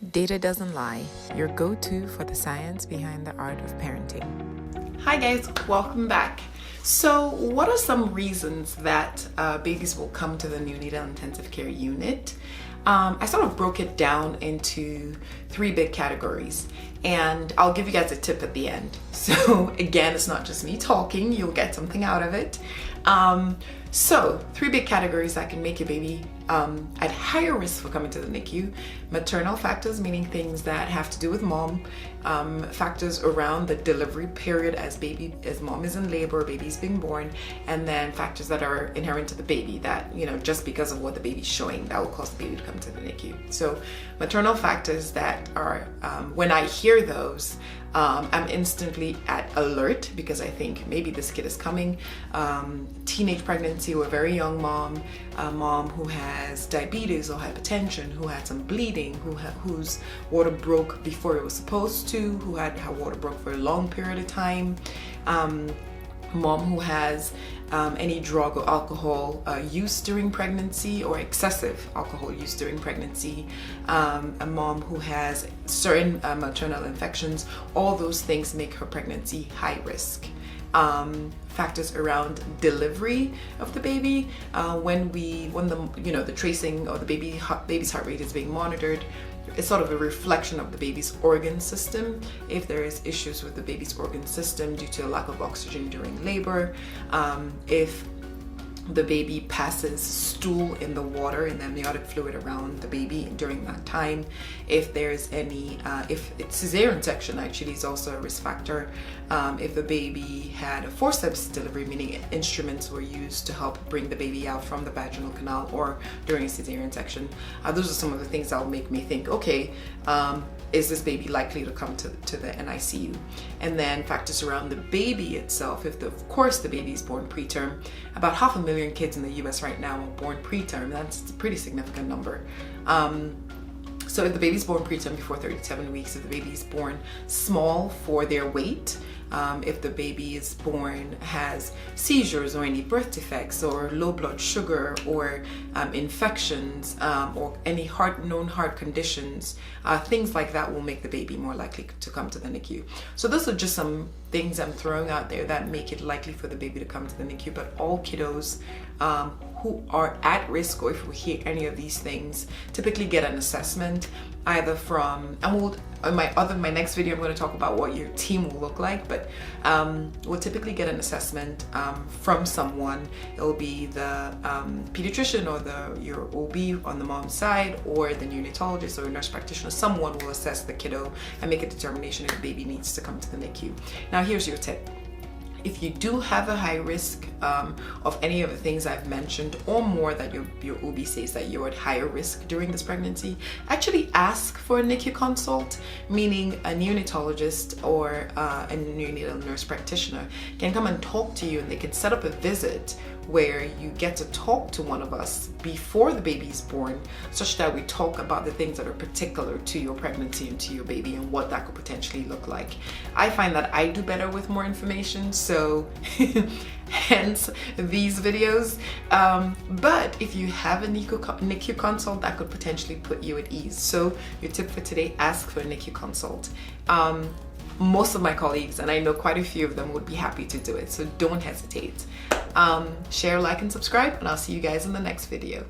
Data doesn't lie, your go-to for the science behind the art of parenting. Hi guys, welcome back. So what are some reasons that babies will come to the neonatal intensive care unit? I sort of broke it down into three big categories, and I'll give you guys a tip at the end. So again, it's not just me talking, you'll get something out of it. So three big categories that can make your baby at higher risk for coming to the NICU. Maternal factors, meaning things that have to do with mom, factors around the delivery period as mom is in labor or baby's being born, and then factors that are inherent to the baby that, just because of what the baby's showing, that will cause the baby to come to the NICU. So maternal factors that are, when I hear those, I'm instantly at alert because I think maybe this kid is coming. Teenage pregnancy or a very young mom, a mom who has diabetes or hypertension, who had some bleeding, whose water broke before it was supposed to, who had her water broke for a long period of time. Mom who has any drug or alcohol use during pregnancy or excessive alcohol use during pregnancy, a mom who has certain maternal infections. All those things make her pregnancy high risk. Factors around delivery of the baby, when the tracing or the baby's heart rate is being monitored. It's sort of a reflection of the baby's organ system. If there is issues with the baby's organ system due to a lack of oxygen during labor, if the baby passes stool in the water, in the amniotic fluid around the baby during that time, if there's any, if it's cesarean section actually is also a risk factor, if the baby had a forceps delivery, meaning instruments were used to help bring the baby out from the vaginal canal or during a cesarean section. Those are some of the things that will make me think, okay, is this baby likely to come to the NICU? And then factors around the baby itself. Of course the baby is born preterm. About 500,000 kids in the US right now are born preterm. That's a pretty significant number. So if the baby's born preterm before 37 weeks, if the baby is born small for their weight, if the baby is born has seizures or any birth defects or low blood sugar or infections or any known heart conditions, things like that will make the baby more likely to come to the NICU. So those are just some things I'm throwing out there that make it likely for the baby to come to the NICU. But all kiddos who are at risk, or if we hear any of these things, typically get an assessment either from, and in my next video I'm going to talk about what your team will look like, but we'll typically get an assessment from someone. It will be the pediatrician or your OB on the mom's side, or the neonatologist or nurse practitioner. Someone will assess the kiddo and make a determination if the baby needs to come to the NICU. Now here's your tip. If you do have a high risk of any of the things I've mentioned or more, that your OB says that you're at higher risk during this pregnancy, actually ask for a NICU consult, meaning a neonatologist or a neonatal nurse practitioner can come and talk to you, and they can set up a visit where you get to talk to one of us before the baby is born, such that we talk about the things that are particular to your pregnancy and to your baby and what that could potentially look like. I find that I do better with more information, so hence these videos. But if you have a NICU consult, that could potentially put you at ease. So your tip for today, ask for a NICU consult. Most of my colleagues, and I know quite a few of them, would be happy to do it, so don't hesitate. Share, like, and subscribe, and I'll see you guys in the next video.